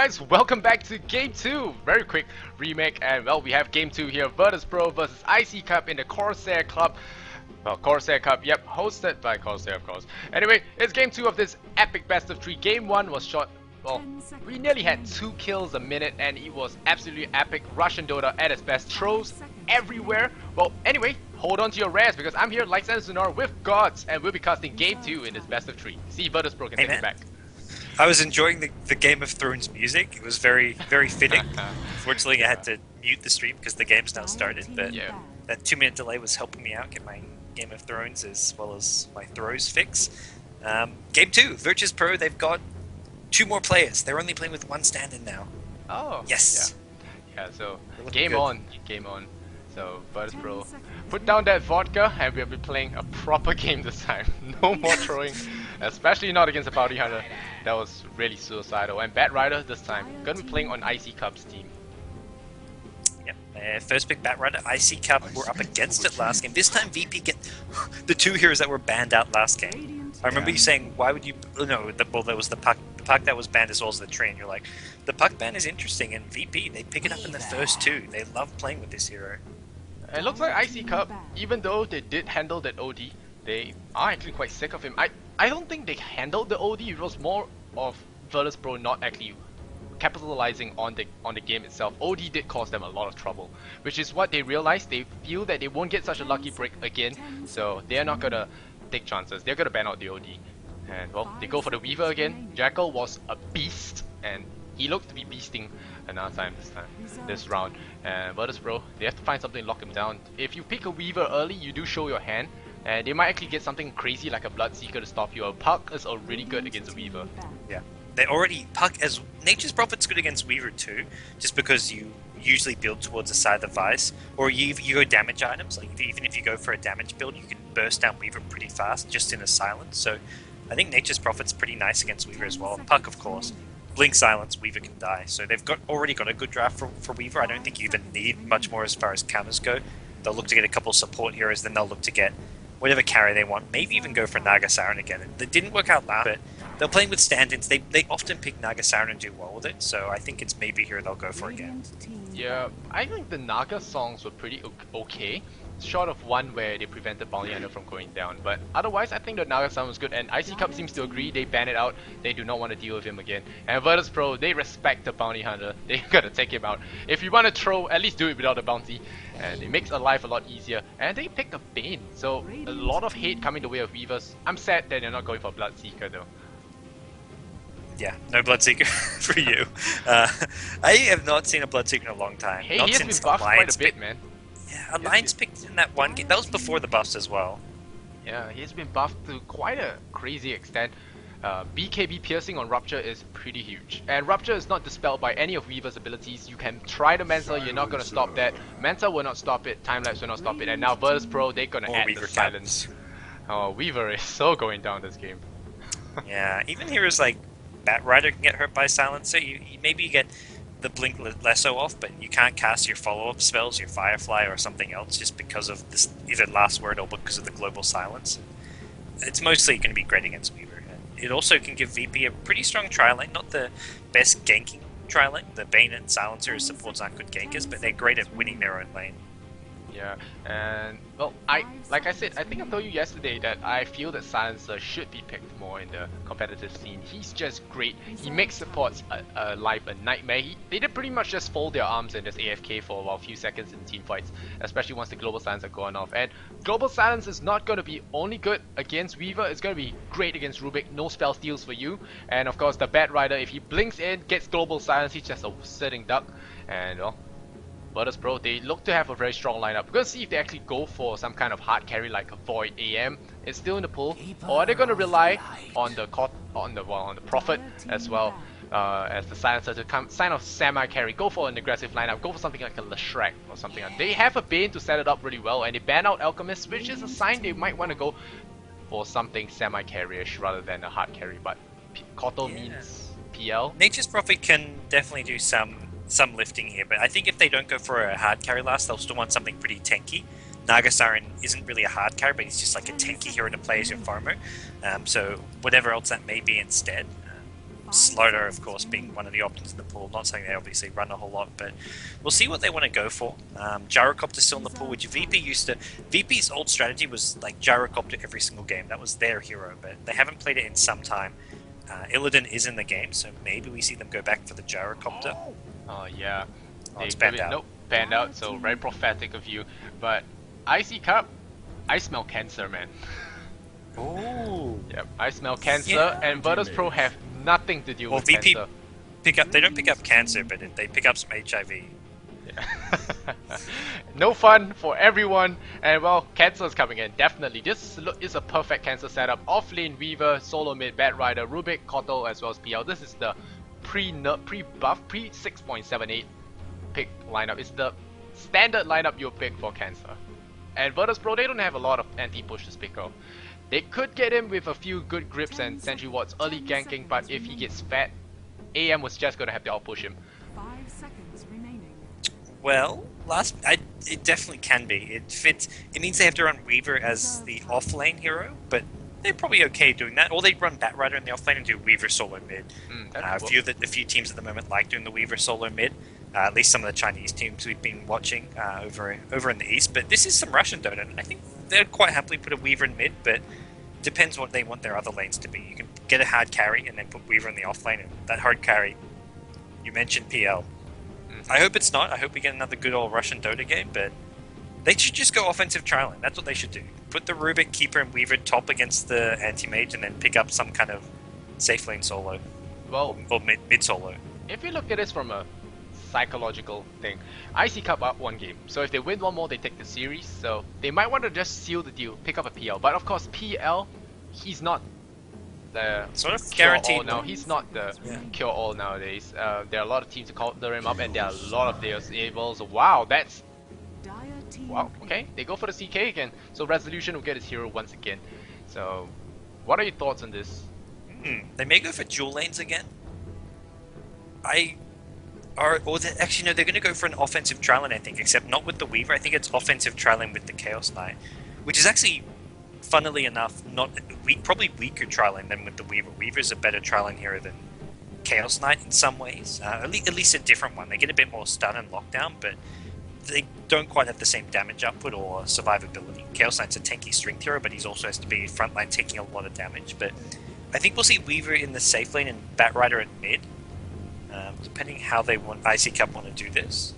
guys, welcome back to Game 2! Very quick remake, and well, we have Game 2 here, Virtus.pro versus iCCup in the Corsair Club. Well, Corsair Cup, yep, hosted by Corsair, of course. Anyway, it's Game 2 of this epic best of 3. Game 1 was shot, well, we nearly had 2 kills a minute, and it was absolutely epic. Russian Dota at its best, throws everywhere. Well, anyway, hold on to your rares, because I'm here, like Sunar, with Gods, and we'll be casting Game 2 in this best of 3. See, Virtus.pro can take it back. I was enjoying the Game of Thrones music. It was very fitting. Unfortunately, I had to mute the stream because the game's now started, but Yeah. that 2-minute delay was helping me out get my Game of Thrones as well as my throws fix. Game 2, Virtus.pro, they've got 2 more players. They're only playing with 1 stand-in now. Oh. Yes. Yeah, so Game on. So Virtus.pro, put down that vodka, and we'll be playing a proper game this time. No more throwing, especially not against a bounty hunter. That was really suicidal. And Bat Rider this time, gonna be playing on iCCup's team. Yep. First pick Bat Rider, iCCup were up against it last game. This time VP get the 2 heroes that were banned out last game. I remember you saying, why would you... No, well, there was the puck. The puck that was banned as well as the tree, and you're like, the puck ban is interesting, and VP, they pick it up in the first 2. They love playing with this hero. It looks like iCCup, even though they did handle that OD, they are actually quite sick of him. I don't think they handled the OD, it was more of Virtus.pro not actually capitalizing on the game itself. OD did cause them a lot of trouble, which is what they realized. They feel that they won't get such a lucky break again, so they're not gonna take chances. They're gonna ban out the OD. And well, they go for the Weaver again. Jackal was a beast, and he looked to be beasting another time this round. And Virtus.pro, they have to find something to lock him down. If you pick a Weaver early, you do show your hand, and they might actually get something crazy like a Bloodseeker to stop you. A Puck is already good against a Weaver. Yeah. They already... Puck as... Nature's Prophet's good against Weaver too, just because you usually build towards the side of the Vice, or you go damage items. Like even if you go for a damage build, you can burst down Weaver pretty fast, just in a silence. So I think Nature's Prophet's pretty nice against Weaver as well. Puck, of course. Blink Silence, Weaver can die. So they've already got a good draft for Weaver. I don't think you even need much more as far as counters go. They'll look to get a couple support heroes, then they'll look to get whatever carry they want. Maybe even go for Naga Siren again. That didn't work out last, but they're playing with stand-ins. They often pick Naga Siren and do well with it, so I think it's maybe here they'll go for again. Yeah, I think the Naga songs were pretty okay. Short of one where they prevented Bounty Hunter from going down, but otherwise I think the Naga sound was good, and iCCup seems to agree. They ban it out, they do not want to deal with him again. And Virtus.pro, they respect the Bounty Hunter, they gotta take him out. If you want to throw, at least do it without the bounty, and it makes life a lot easier. And they picked a Bane, so a lot of hate coming the way of Weavers. I'm sad that they're not going for Bloodseeker though. Yeah, no Bloodseeker for you. I have not seen a Bloodseeker in a long time. Hey, not he has been since buffed quite Alliance a bit, man. Yeah, Alliance picked in that one game. That was before the buffs as well. Yeah, he's been buffed to quite a crazy extent. BKB piercing on Rupture is pretty huge. And Rupture is not dispelled by any of Weaver's abilities. You can try the Mentor, you're not gonna stop that. Mentor will not stop it, Time Lapse will not stop it, and now Virtus.pro, they're gonna add Weaver the silence. Oh, Weaver is so going down this game. Yeah, even heroes like Bat Rider can get hurt by Silencer. Maybe you get the Blink Lesso off, but you can't cast your follow-up spells, your Firefly or something else, just because of this either last word or because of the global silence. It's mostly going to be great against Weaver. It also can give VP a pretty strong tri-lane, not the best ganking tri-lane. The Bane and Silencer supports aren't good gankers, but they're great at winning their own lane. Yeah, and well, like I said, I think I told you yesterday that I feel that Silencer should be picked more in the competitive scene. He's just great. He makes supports life a nightmare. They did pretty much just fold their arms and just AFK for a few seconds in team fights, especially once the global silence are going off. And global silence is not going to be only good against Weaver, it's going to be great against Rubik. No spell steals for you. And of course, the Bat Rider, if he blinks in, gets global silence, he's just a sitting duck. And well, Virtus.pro, they look to have a very strong lineup. We're gonna see if they actually go for some kind of hard carry like a Void AM. It's still in the pool, or are they gonna rely on the Prophet as well as the Silencer to come sign of semi carry? Go for an aggressive lineup. Go for something like a Leshrac or something. They have a Bane to set it up really well, and they ban out Alchemist, which is a sign they might want to go for something semi carry-ish rather than a hard carry. But Kotal means PL. Nature's Prophet can definitely do some lifting here, but I think if they don't go for a hard carry last, they'll still want something pretty tanky. Naga Siren isn't really a hard carry, but he's just like a tanky hero to play as your farmer. So whatever else that may be instead. Slaughter, of course, being one of the options in the pool. Not saying they obviously run a whole lot, but we'll see what they want to go for. Gyrocopter's still in the pool, which VP used to... VP's old strategy was like Gyrocopter every single game. That was their hero, but they haven't played it in some time. Illidan is in the game, so maybe we see them go back for the Gyrocopter. Oh, yeah. It's banned out. Nope, banned out, so very prophetic of you. But iCCup, I smell cancer, man. Ooh. Yep, I smell cancer, and Virtus Pro have nothing to do with VP cancer. they don't pick up cancer, but they pick up some HIV. Yeah. No fun for everyone, and well, cancer is coming in, definitely. This is a perfect cancer setup. Offlane, Weaver, solo mid, Bat Rider, Rubik, Kotal, as well as PL. This is the pre-buff, pre-6.78 pick lineup. It's the standard lineup you'll pick for cancer. And Virtus Pro, they don't have a lot of anti-push to speak of. They could get him with a few good grips and sentry wards early ganking, but if he gets fat, AM was just gonna have to outpush him. 5 seconds remaining. Well, it definitely can be. It fits. It means they have to run Weaver as the offlane hero, but they're probably okay doing that. Or they'd run Bat Rider in the offlane and do Weaver solo mid. A few teams at the moment like doing the Weaver solo mid. At least some of the Chinese teams we've been watching over in the east. But this is some Russian Dota, and I think they'd quite happily put a Weaver in mid, but depends what they want their other lanes to be. You can get a hard carry and then put Weaver in the off lane, and that hard carry, you mentioned PL. I hope it's not. I hope we get another good old Russian Dota game, but they should just go offensive trialing. That's what they should do. Put the Rubik, Keeper, and Weaver top against the anti-mage, and then pick up some kind of safe lane solo. Well, or mid solo. If you look at this from a psychological thing, iCCup up one game, so if they win one more they take the series, so they might want to just seal the deal, pick up a PL, but of course PL, he's not the sort of guaranteed now. He's not the cure-all nowadays. There are a lot of teams to counter him up, and there are a lot of their tables. Wow, that's... Wow, okay, they go for the CK again, so Resolution will get his hero once again. So, what are your thoughts on this? They may go for dual lanes again. Actually, no, they're going to go for an offensive Trilan, I think, except not with the Weaver. I think it's offensive Trilan with the Chaos Knight, which is actually, funnily enough, probably weaker Trilan than with the Weaver. Weaver's a better Trilan hero than Chaos Knight in some ways, at least a different one. They get a bit more stun and lockdown, but they don't quite have the same damage output or survivability. Chaos Knight's a tanky strength hero, but he's also has to be frontline taking a lot of damage. But I think we'll see Weaver in the safe lane and Bat Rider at mid. Depending how they want iCCup want to do this.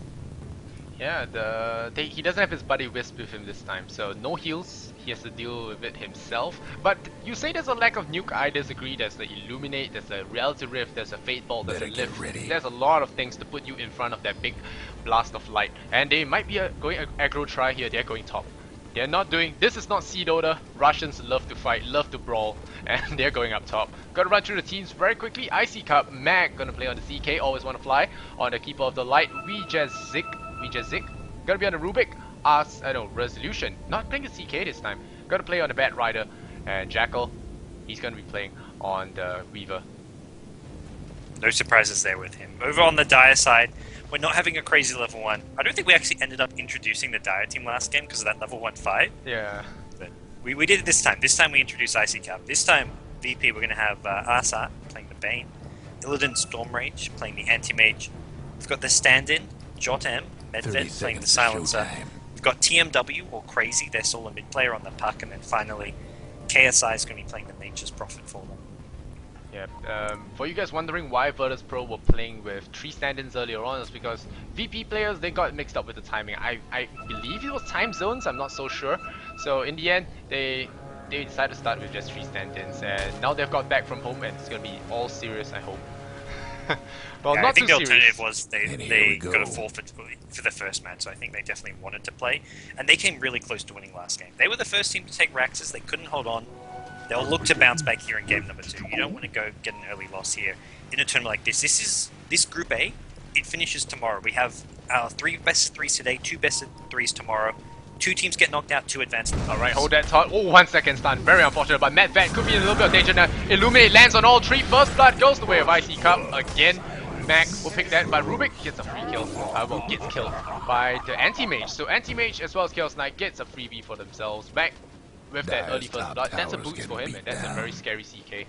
Yeah, he doesn't have his buddy Wisp with him this time, so no heals. He has to deal with it himself. But you say there's a lack of nuke. I disagree. There's the Illuminate, there's a Reality Rift, there's a Fate Ball, there's a Lift. There's a lot of things to put you in front of that big blast of light. And they might be going aggro try here. They're going top. They're not doing... This is not Sea Dota. Russians love to fight, love to brawl, and they're going up top. Gotta run through the teams very quickly. iCCup, Mag gonna play on the CK, always wanna fly. On the Keeper of the Light, we just zik. Gonna be on the Rubik. Resolution. Not playing the CK this time. Gotta play on the Bat Rider. And Jackal, he's gonna be playing on the Weaver. No surprises there with him. Over on the Dire side, we're not having a crazy level 1. I don't think we actually ended up introducing the Dire team last game because of that level 1 fight. Yeah. But we did it this time. This time we introduced iCCup. This time, VP, we're going to have ars-art playing the Bane, Illidan Stormrage playing the Anti-Mage. We've got the stand-in, Jot M, Medved playing the Silencer. We've got TMW or Crazy, their solo mid player on the puck, and then finally KSI is going to be playing the Nature's Prophet for them. Yeah, for you guys wondering why Virtus Pro were playing with 3 stand-ins earlier on, is because VP players, they got mixed up with the timing. I believe it was time zones, I'm not so sure. So in the end, they decided to start with just 3 stand-ins, and now they've got back from home and it's going to be all serious, I hope. Well, yeah, not I think too the serious. alternative was they got a forfeit for the first match, so I think they definitely wanted to play. And they came really close to winning last game. They were the first team to take Raxus, they couldn't hold on. They'll look to bounce back here in game number 2. You don't want to go get an early loss here in a tournament like this. This Group A, it finishes tomorrow. We have our 3 best of 3s today, 2 best of 3s tomorrow. 2 teams get knocked out, 2 advance. Alright, hold that thought. Oh, 1 second stun. Very unfortunate, but Medved could be in a little bit of danger now. Illuminate lands on all 3. First blood goes the way of iCCup again. Mac will pick that, but Rubik gets a free kill. Gets killed by the Anti-Mage. So Anti-Mage as well as Chaos Knight gets a freebie for themselves. Mac with that early first blood, that's a boost for him, and that's a very scary CK.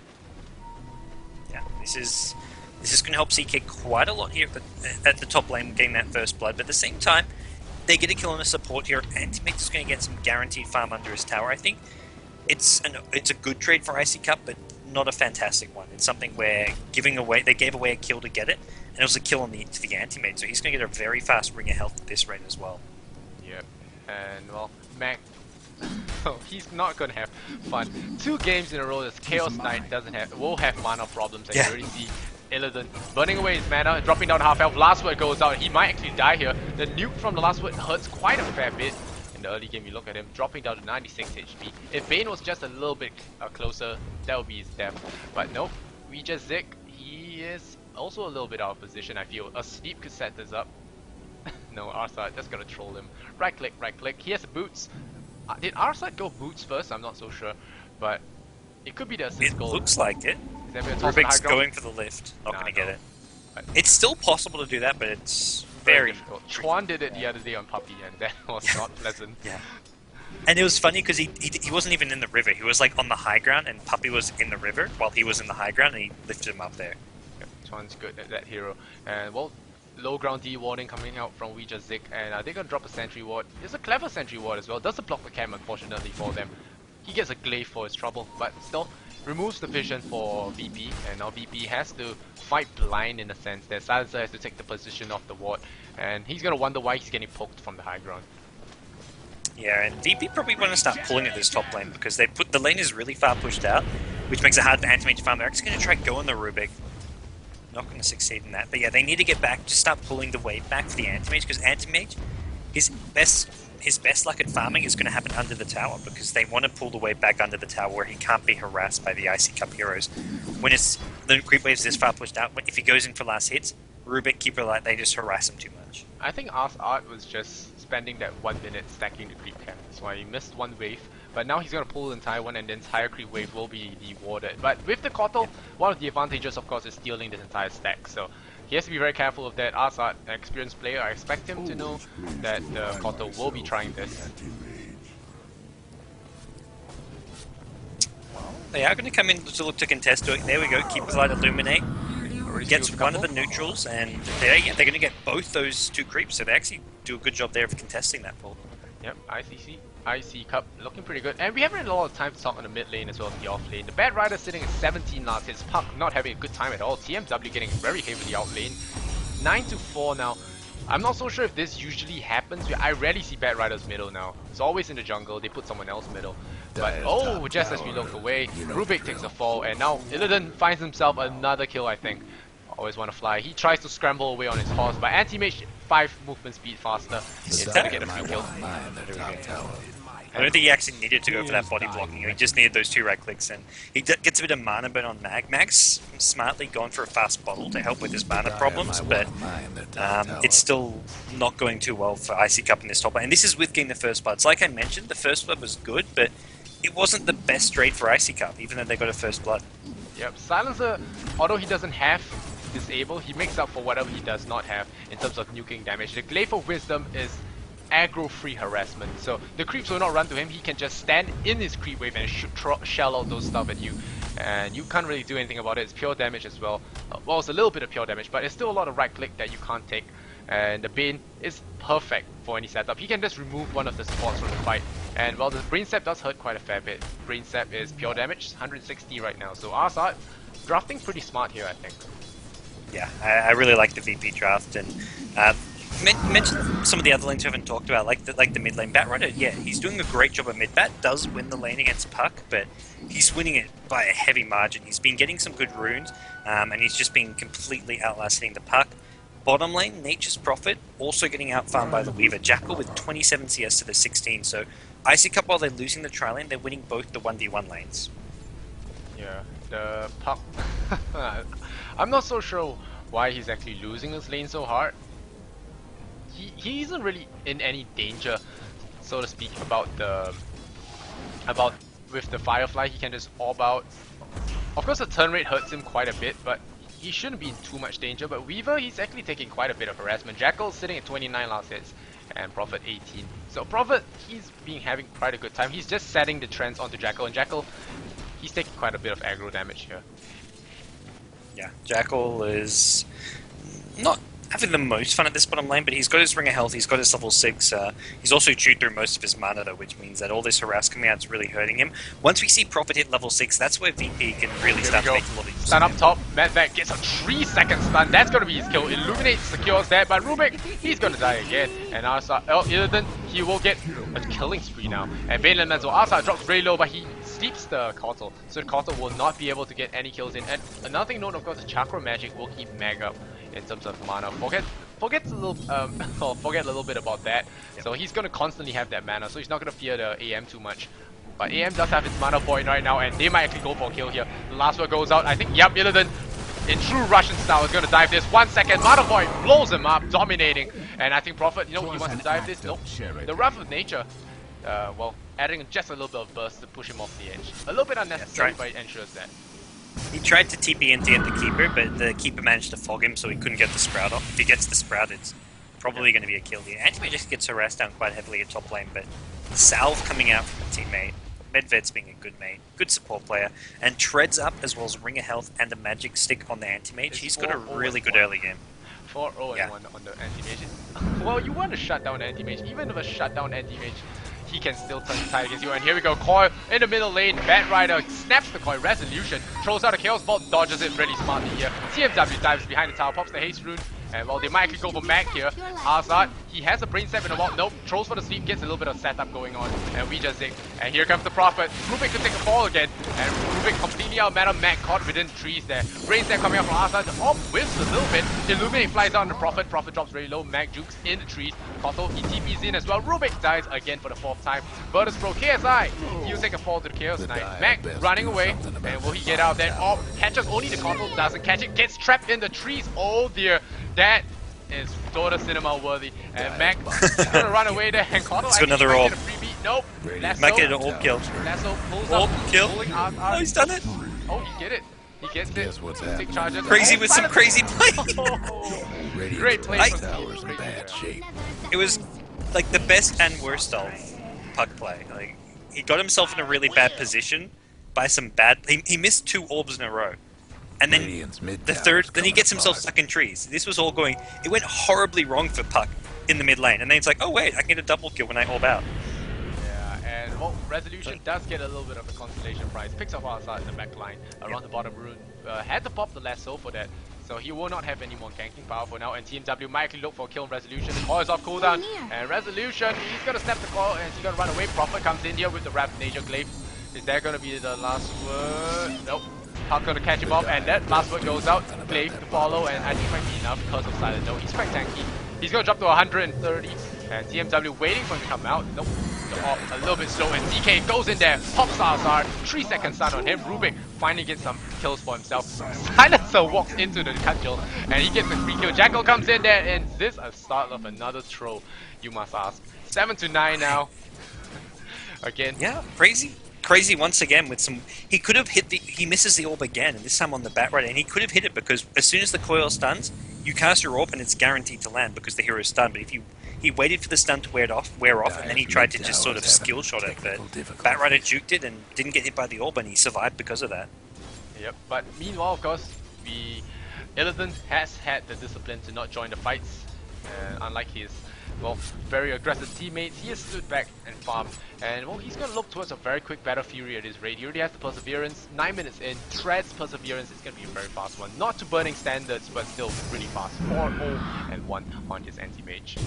Yeah, this is going to help CK quite a lot here at the top lane, getting that first blood. But at the same time, they get a kill on a support here. Anti-Mage is going to get some guaranteed farm under his tower. I think it's a good trade for iCCup, but not a fantastic one. It's something where they gave away a kill to get it, and it was a kill on to the Anti-Mage. So he's going to get a very fast ring of health at this rate as well. Yep, and well, Mac. Oh, he's not gonna have fun. 2 games in a row, this Chaos Knight will have mana problems, and you already see Illidan burning away his mana, dropping down half health. Last word goes out, he might actually die here. The nuke from the last word hurts quite a fair bit. In the early game, you look at him dropping down to 96 HP. If Bane was just a little bit closer, that would be his death. But nope, we just Zik. He is also a little bit out of position, I feel. A Sleep could set this up. No, ars-art, just gonna troll him. Right click, right click. He has the boots. Did ars-art go boots first? I'm not so sure, but it could be the assist goal. It looks like it. Rubik's going for the lift, not going to get it. It's still possible to do that, but it's very difficult. Chuan did it the other day on Puppy, and that was not pleasant. Yeah. And it was funny because he wasn't even in the river. He was like on the high ground, and Puppy was in the river while he was in the high ground, and he lifted him up there. Yep, Chuan's good at that hero. And well, low ground D warning coming out from We Just Zik, and they're gonna drop a sentry ward. It's a clever sentry ward as well. Doesn't block the cam, unfortunately for them. He gets a glaive for his trouble, but still removes the vision for VP, and now VP has to fight blind in a sense that Silencer has to take the position of the ward, and he's gonna wonder why he's getting poked from the high ground. Yeah, and VP probably want to start pulling at this top lane because the lane is really far pushed out, which makes it hard for Anti-Mage to farm. They're actually going to try going the Rubik. Not going to succeed in that, but yeah, they need to get back, just start pulling the wave back for the Anti-Mage, because Anti-Mage, his best luck at farming is going to happen under the tower, because they want to pull the wave back under the tower where he can't be harassed by the iCCup heroes. When the creep wave's this far pushed out, if he goes in for last hits, Rubik, Keeper Light, they just harass him too much. I think ars-art was just spending that 1 minute stacking the creep camp, that's why he missed one wave. But now he's going to pull the entire one, and the entire creep wave will be rewarded. But with the Kotal, one of the advantages of course is stealing this entire stack, so he has to be very careful of that. ars-art, an experienced player, I expect him to know that the Kotal will be trying this. They are going to come in to look to contest it. There we go, Keeper's Light Illuminate. Gets one of the neutrals, and they're going to get both those 2 creeps, so they actually do a good job there of contesting that pull. Yep, iCCup looking pretty good. And we haven't had a lot of time to talk on the mid lane as well as the off lane. The Bad Rider sitting at 17 last hits, Puck not having a good time at all. TMW getting very heavily out lane. 9-4 now. I'm not so sure if this usually happens. I rarely see Bad Riders middle now. It's always in the jungle, they put someone else middle. But oh, just as we look away, Rubik takes a fall, and now Illidan finds himself another kill, I think. Always want to fly. He tries to scramble away on his horse, but Anti-Mage 5 movement speed faster. It's gonna get a free kill. I don't think he actually needed to go for that body blocking. He just needed those 2 right clicks, and he gets a bit of mana burn on Mag. Mag's smartly gone for a fast bottle to help with his mana problems, but it's still not going too well for iCCup in this top lane. And this is with getting the first blood. So like I mentioned, the first blood was good, but it wasn't the best trade for iCCup, even though they got a first blood. Yep, Silencer, although he doesn't have disable, he makes up for whatever he does not have in terms of nuking damage. The Glaive of Wisdom is aggro-free harassment, so the creeps will not run to him. He can just stand in his creep wave and shell out those stuff at you, and you can't really do anything about it. It's pure damage as well. Well, it's a little bit of pure damage, but it's still a lot of right click that you can't take, and the Bane is perfect for any setup. He can just remove one of the supports from the fight, and well, the Brain Sap does hurt quite a fair bit. Brain Sap is pure damage, 160 right now, so ars-art drafting pretty smart here, I think. Yeah, I really like the VP draft, and mention some of the other lanes we haven't talked about, like the mid lane. Bat Rider, yeah, he's doing a great job at mid. Bat does win the lane against Puck, but he's winning it by a heavy margin. He's been getting some good runes, and he's just been completely outlasting the Puck. Bottom lane, Nature's Prophet, also getting outfarmed by the Weaver. Jackal with 27 CS to the 16, so iCCup, while they're losing the tri lane, they're winning both the 1v1 lanes. Yeah, the Puck... I'm not so sure why he's actually losing his lane so hard. He isn't really in any danger, so to speak, with the Firefly. He can just orb out. Of course the turn rate hurts him quite a bit, but he shouldn't be in too much danger. But Weaver, he's actually taking quite a bit of harassment. Jackal sitting at 29 last hits, and Prophet 18. So Prophet, he's been having quite a good time. He's just setting the trends onto Jackal, and Jackal, he's taking quite a bit of aggro damage here. Yeah, Jackal is not having the most fun at this bottom lane, but he's got his Ring of Health, he's got his level 6, he's also chewed through most of his mana though, which means that all this harass coming out is really hurting him. Once we see Prophet hit level 6, that's where VP can really start to make a lot of use. Stun up top, Medvac gets a 3-second stun, that's gonna be his kill. Illuminate secures that, but Rubik, he's gonna die again. And ars-art, Illidan, he will get a killing spree now. And Baneland Menzel, ars-art drops very low, but he sleeps the Kotal, so the Kotal will not be able to get any kills in. And another thing note, of course, the Chakra Magic will keep Mag up in terms of mana. Forget a little forget a little bit about that. So he's gonna constantly have that mana, so he's not gonna fear the AM too much. But AM does have his mana point right now, and they might actually go for a kill here. The last one goes out. I think, yep, Illidan in true Russian style is gonna dive this. 1 second, mana point blows him up, dominating. And I think Prophet, you know, he wants to dive this. Nope. The Wrath of Nature, well, adding just a little bit of burst to push him off the edge. A little bit unnecessary, but it ensures that. He tried to TP in to get the Keeper, but the Keeper managed to fog him, so he couldn't get the Sprout off. If he gets the Sprout, it's probably going to be a kill here. Anti-Mage just gets harassed down quite heavily at top lane, but Salve coming out from the teammate, Medved's being a good mate, good support player, and treads up as well as Ring of Health and a Magic Stick on the Anti-Mage. He's got a really good early game. 4-0-1 on the Anti-Mage. Well, you want to shut down Anti-Mage. Even if a shutdown Anti-Mage, he can still turn the tide against you. And here we go, Coil in the middle lane. Bat Rider snaps the Coil, Resolution, throws out a Chaos Bolt, dodges it really smartly here. TMW dives behind the tower, pops the Haste Rune. And well, they might actually go for Mag here. ars-art, he has a Brain Step in the wall. Nope, throws for the sleep, gets a little bit of setup going on. And we just zig. And here comes the Prophet. Rubik could take a fall again. And Rubik completely out meta. Mag caught within trees there. Brain Step coming out from ars-art. Oh, whiffs a little bit. Illuminate flies out on the Prophet. Prophet drops very low. Mag jukes in the trees. Kotal, he TPs in as well. Rubik dies again for the 4th time. Virtus Pro KSI. He'll take a fall to the Chaos Knight. Mag running away. And will he get out there? Oh, catches only the Kotal. Doesn't catch it. Gets trapped in the trees. Oh dear. That is Dota Cinema worthy. And Mac is gonna run away there. And Kotal Let's go another orb. Nope. Might get an orb kill. Lasso pulls Orb up. kill. Pulling Oh, he's done it. Oh, he get it. He gets it. Stick charges. Crazy Oh, with some silence. crazy play. Great play. I- from bad shape. It was like the best and worst of puck play. Like he got himself in a really bad position by some bad. He missed 2 orbs in a row, and then the third. Then he gets himself stuck in trees. This was all going. It went horribly wrong for Puck in the mid lane, and then it's like, oh wait, I can get a double kill when I orb out. Yeah, and well, Resolution does get a little bit of a consolation prize. Picks up ars-art in the back line around the bottom rune. Had to pop the lasso for that. So he will not have any more ganking power for now, and TMW might actually look for a kill on Resolution. The coil is off cooldown, and Resolution, he's gonna snap the coil and he's gonna run away. Prophet comes in here with the Wrath of Nature Glaive. Is that gonna be the last word? Nope. Puck's gonna catch him up, and that last word goes out. Glaive to follow, and I think it might be enough because of Silent. No, he's quite tanky. He's gonna drop to 130, and TMW waiting for him to come out. Nope. A little bit slow, and DK goes in there, pops ars-art, 3-second stun on him. Rubik finally gets some kills for himself. Silencer walks into the cudgel, and he gets a free kill. Jackal comes in there, and this is a start of another throw, you must ask. 7-9 now. Again. Yeah, crazy once again with some. He could have hit the. He misses the orb again, and this time on the bat right, and he could have hit it because as soon as the coil stuns, you cast your orb and it's guaranteed to land because the hero is stunned. But if he waited for the stun to wear off, and then he tried to just sort of skill shot it, but Batrider juked it and didn't get hit by the orb, and he survived because of that. Yep, but meanwhile, of course, Illidan has had the discipline to not join the fights, unlike his, well, very aggressive teammates. He has stood back and farmed, and well, he's gonna look towards a very quick Battle Fury at his rate. He already has the Perseverance, 9 minutes in, treads Perseverance, it's gonna be a very fast one. Not to burning standards, but still really fast. 4-0-1 on his anti-mage.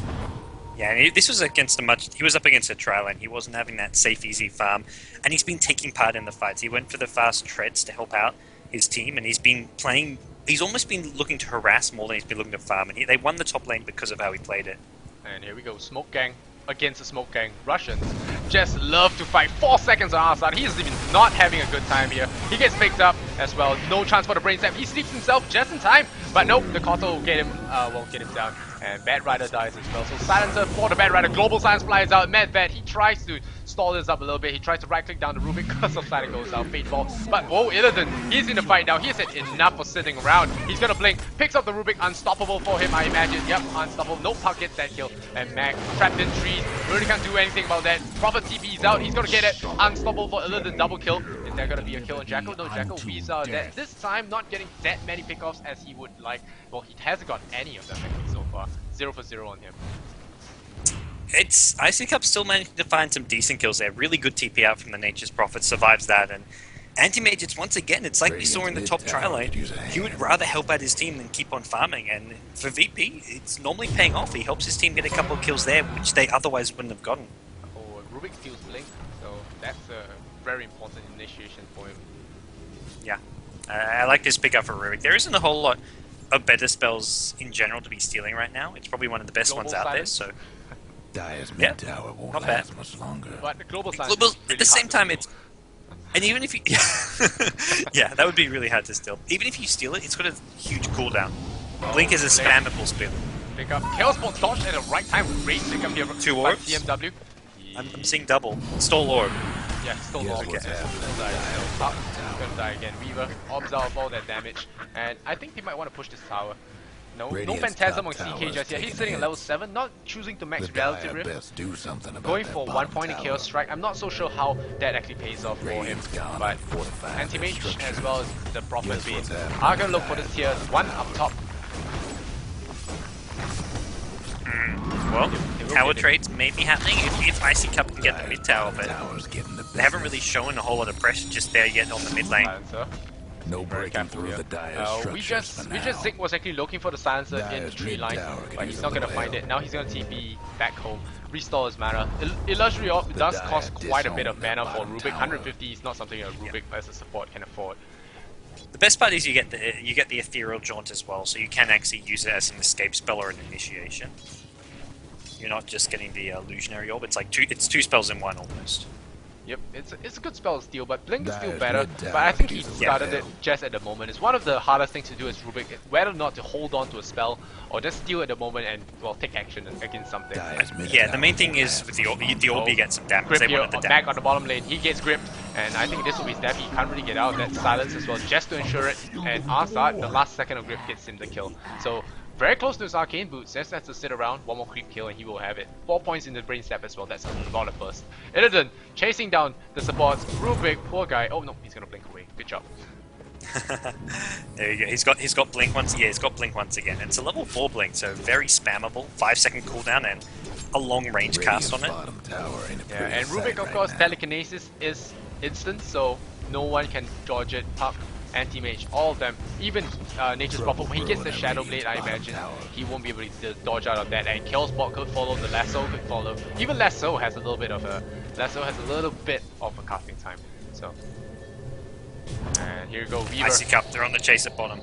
Yeah, and this was against he was up against a trial and he wasn't having that safe, easy farm, and he's been taking part in the fights. He went for the fast treads to help out his team, and he's been playing, he's almost been looking to harass more than he's been looking to farm, and they won the top lane because of how he played it. And here we go, Smoke Gang against the Smoke Gang. Russians just love to fight. 4 seconds on ars-art. He is even not having a good time here. He gets picked up as well. No chance for the brain step. He sleeps himself just in time. But nope, the Kotal will get him, won't get him down. And Bat Rider dies as well. So Silencer for the Bat Rider. Global Silence flies out. Medved, he tries to stall this up a little bit. He tries to right click down the Rubik because of Silent goes out. Fate Fall. But whoa, Illidan, he's in the fight now. He's had enough for sitting around. He's gonna blink. Picks up the Rubik. Unstoppable for him, I imagine. Yep, unstoppable. No Puck gets that kill. And Mag trapped in trees. Really can't do anything about that. Prophet TP's out. He's gonna get it. Unstoppable for Illidan. Double kill. Is there gonna be a kill on Jacko? No, Jacko weaves out of that. This time, not getting that many pickoffs as he would like. Well, he hasn't got any of them actually so far. 0 for 0 on him. It's iCCup still managing to find some decent kills there. Really good TP out from the Nature's Prophet, survives that, and Anti-Mage, it's once again, it's like we saw in the top tri lane. He would rather help out his team than keep on farming, and for VP, it's normally paying off. He helps his team get a couple of kills there, which they otherwise wouldn't have gotten. Oh, Rubik steals Blink, so that's a very important initiation for him. Yeah, I like this pickup for Rubik. There isn't a whole lot of better spells in general to be stealing right now. It's probably one of the best Global ones out silence. there, so... Dire's mid tower won't not last bad. much longer. But the global silence Global, is really at the hard same to time, steal. it's... And even if you... yeah, that would be really hard to steal. Even if you steal it, it's got a huge cooldown. Blink is a spammable spell. Pick up. Chaos Ball dodged at the right time. Great pick up here from 2 by orbs? CMW. I'm seeing double. Stole orb. Yeah, still Here's lost. what's happening. Top gonna die again. Weaver orbs out of all that damage, and I think they might want to push this tower. No Radiant's Phantasm on top tower CK is just yet. He's taking sitting at level hits. 7, not choosing to max The relative Dire rift. best do something about Going that for 1 bottom point in tower. Chaos Strike. I'm not so sure how that actually pays off for him, Radiant's gone but and fortified their Anti-Mage structure. as well as the Prophet Here's Bane what's happening. are gonna look for this tier 1 up top. Well, They will tower get it. trades may be happening if iCCup can get the mid tower, but Tower's getting the they haven't business. really shown a whole lot of pressure just there yet on the mid lane. Silencer. No Very breaking careful through here. the Dire's structures We just for Zig was actually looking for the silencer in the Dire's tree mid line, tower could but use he's a not gonna little find help. it. Now he's gonna TP back home, restore his mana. Illusory Orb does Dire cost quite a bit of disowned mana that for bottom Rubik. tower. 150 is not something a Rubik as a support can afford. The best part is you get the ethereal jaunt as well, so you can actually use it as an escape spell or an initiation. You're not just getting the illusionary orb. It's like two spells in one almost. Yep, it's a good spell to steal, but Blink is still Dire's better. mid But tower I think could he use a started little it help. just at the moment. It's one of the hardest things to do as Rubik, whether or not to hold on to a spell or just steal at the moment and well take action against something. Dire's mid Yeah, the tower main thing won't is last with much the orb longer. you get some damage. Grip They here, wanted the back damage. on the bottom lane, he gets gripped, and I think this will be his death. He can't really get out of that silence as well, just to ensure it. And ars-art, the last second of grip gets him the kill. So very close to his arcane boots. Just has to sit around, one more creep kill, and he will have it. 4 points in the brain step as well. That's a lot of burst. Illidan chasing down the supports. Rubik, poor guy. Oh no, he's gonna blink away. Good job. There you go. He's got blink once. Yeah, he's got blink once again. It's a level 4 blink, so very spammable. 5-second cooldown and a long range cast on Radiant's it. bottom tower ain't a Yeah, pretty and Rubik, sight of right course, now. telekinesis is instant, so no one can dodge it. Puck, anti-mage, all of them. Even Nature's Prophet, when he gets the Trouble Shadow brewing Blade, at I bottom imagine tower. he won't be able to dodge out of that. And Chaos Bot could follow, the Lasso could follow. Even Lasso has a little bit of a casting time. So, and here we go, Weaver. iCCup, they're on the chase at bottom.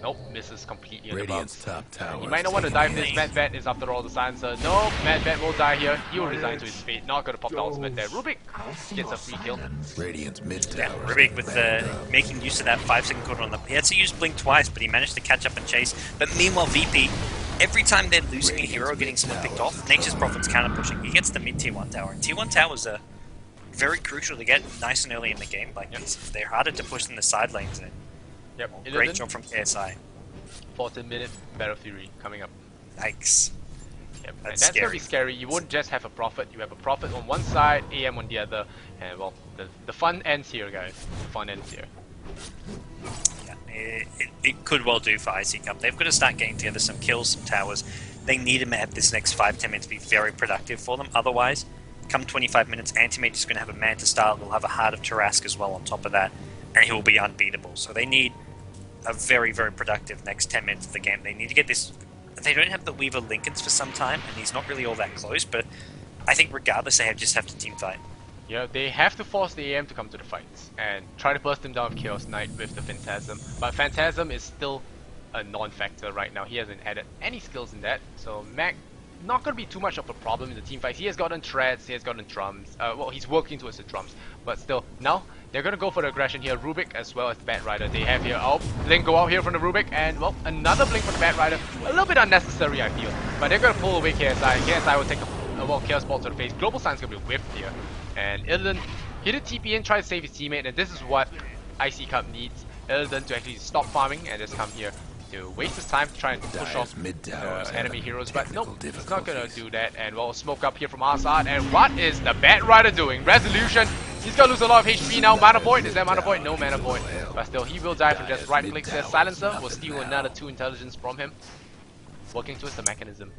Nope, misses completely on the Radiant's bounce. top tower. You might not want to dive this. Mad Vet is after all the silencer. No, Mad Vet will die here. He will resign to his fate. Not gonna pop the ultimate there. Rubik gets a free kill. Radiant's mid Yeah, tower. Rubik with making use of that 5-second cooldown on the... He had to use blink twice, but he managed to catch up and chase. But meanwhile, VP, every time they're losing a hero, getting someone picked off, Nature's Prophet's counter pushing. He gets the mid tier 1 tower. And tier 1 towers are very crucial to get nice and early in the game. Like this. They're harder to push than the side lanes. And Yep, great 11, job from KSI. 14-minute Battle Fury coming up. Yikes. Yep. And That's that's gonna scary. be scary. You won't just have a Prophet. You have a Prophet on one side, AM on the other, and well, the fun ends here, guys. The fun ends here. Yeah, it could well do for iCCup. They've got to start getting together some kills, some towers. They need them at this next 5-10 minutes to be very productive for them. Otherwise, come 25 minutes, Anti-Mage is going to have a Manta style. He'll have a Heart of Tarask as well on top of that, and he will be unbeatable. So they need a very, very productive next 10 minutes of the game. They need to get this... They don't have the Weaver Lincolns for some time, and he's not really all that close, but I think regardless, they just have to team fight. Yeah, they have to force the AM to come to the fights and try to burst him down with Chaos Knight with the Phantasm. But Phantasm is still a non-factor right now. He hasn't added any skills in that, so Mac not going to be too much of a problem in the team fights. He has gotten treads, he has gotten drums. Well, he's working towards the drums, but still, now they're going to go for the aggression here. Rubik as well as the Bat Rider. They have here, oh, blink go out here from the Rubik, and well, another blink from the Bat Rider. A little bit unnecessary, I feel, but they're going to pull away KSI. KSI will take a well, Chaos Ball to the face. Global Sign's going to be whiffed here, and Illidan, he did TP in, try to save his teammate, and this is what iCCup needs. Illidan to actually stop farming and just come here to waste his time to try and push off enemy heroes, but nope, he's not gonna do that. And well, smoke up here from ars-art, and what is the Bat Rider doing? Resolution He's gonna lose a lot of HP now. Mana Void, is that Mana Void? No Mana Void. But still, he will die from just right clicks there. Silencer will steal another 2 intelligence from him. Working towards the mechanism.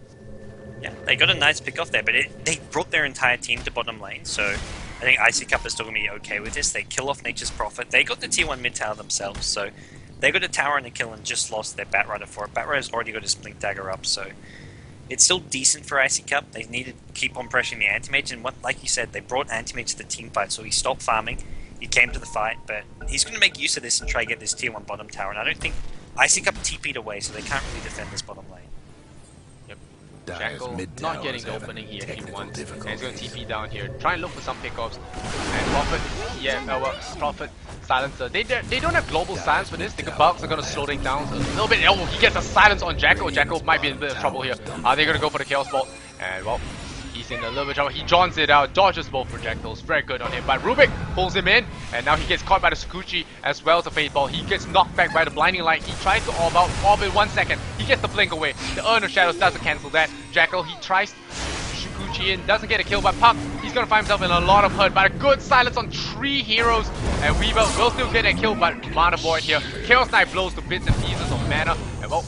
Yeah, they got a nice pick off there, but they brought their entire team to bottom lane, so I think iCCup is still going to be okay with this. They kill off Nature's Prophet. They got the tier 1 mid tower themselves, so they got a tower and a kill and just lost their Batrider for it. Batrider's already got his Blink Dagger up, so it's still decent for iCCup. They need to keep on pressuring the Anti-Mage, and like you said, they brought Anti-Mage to the team fight, so he stopped farming, he came to the fight, but he's going to make use of this and try to get this tier 1 bottom tower, and I don't think iCCup TP'd away, so they can't really defend this bottom lane. Jackal not getting the opening here if he wants, and he's going to TP down here. Try and look for some pickoffs. And Prophet, Prophet, Silencer. They don't have global silence for this. The bugs are going to slow things down a little bit. Oh, he gets a silence on Jackal. Jackal might be in a bit of trouble here. Are they going to go for the Chaos Bolt? And well, he's in a little bit of trouble. He jaunts it out, dodges both projectiles. Very good on him. But Rubik pulls him in, and now he gets caught by the Sakuchi as well as the Fate Ball. He gets knocked back by the Blinding Light. He tries to orb in 1 second. He gets the blink away. The Urn of Shadows doesn't cancel that. Jackal, he tries Sakuchi in, doesn't get a kill, but Puck, he's gonna find himself in a lot of hurt. But a good silence on 3 heroes, and Weaver will still get a kill, but Mana Void here. Chaos Knight blows to bits and pieces of mana. And well,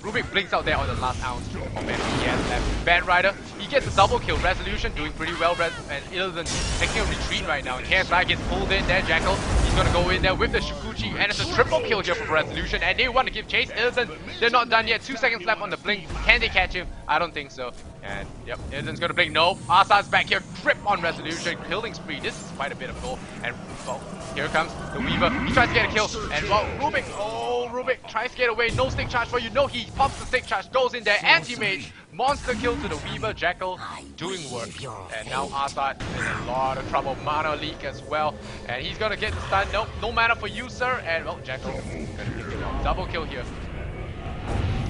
Rubik blinks out there on the last ounce of mana he has left. Batrider, he gets a double kill. Resolution doing pretty well, and Illidan taking a retreat right now. And Chaos Knight gets pulled in there. Jackal, he's gonna go in there with the Shukuchi, and it's a triple kill here from Resolution. And they want to give chase. Illidan, they're not done yet. 2 seconds left on the blink. Can they catch him? I don't think so. And yep, Illidan's gonna blink. No, ars-art's back here. Grip on Resolution. Killing spree. This is quite a bit of goal. And well, here comes the Weaver. He tries to get a kill. And well, Rubik. Oh, Rubik tries to get away. No stick charge for you. No, he pops the stick charge. Goes in there. Anti-Mage. Monster kill to the Weaver. Jackal doing work. And now ars-art is in a lot of trouble. Mana leak as well. And he's gonna get the stun. Nope, no mana for you, sir. And well, Jackal gonna pick it up. Double kill here.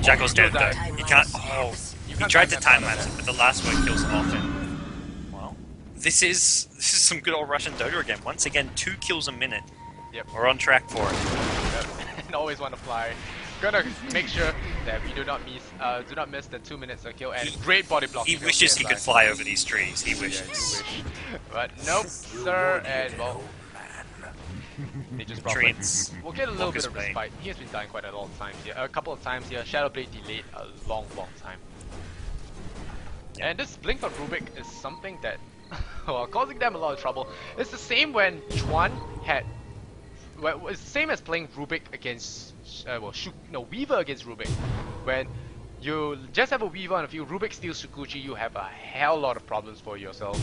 Jackal's dead though. He can't. Oh, he tried to time lapse it, but the last one kills him off. And well, this is some good old Russian Dota again. Once again, 2 kills a minute. Yep. We're on track for it. Yep. And always want to fly. Gonna make sure that we do not miss the 2 minutes of kill, and great body block. He wishes he could fly over these trees. He wishes. Yeah, but nope, sir, and well, they just Treats. We'll get a little bit of respite. He has been dying quite a lot of times here. A couple of times here. Shadow Blade delayed a long time. Yeah. And this blink on Rubik is something that well, causing them a lot of trouble. It's the same when Chuan had. Well, it's the same as playing Rubik against Weaver against Rubik. When you just have a Weaver on a field, Rubik steals Shukuchi, you have a hell lot of problems for yourself.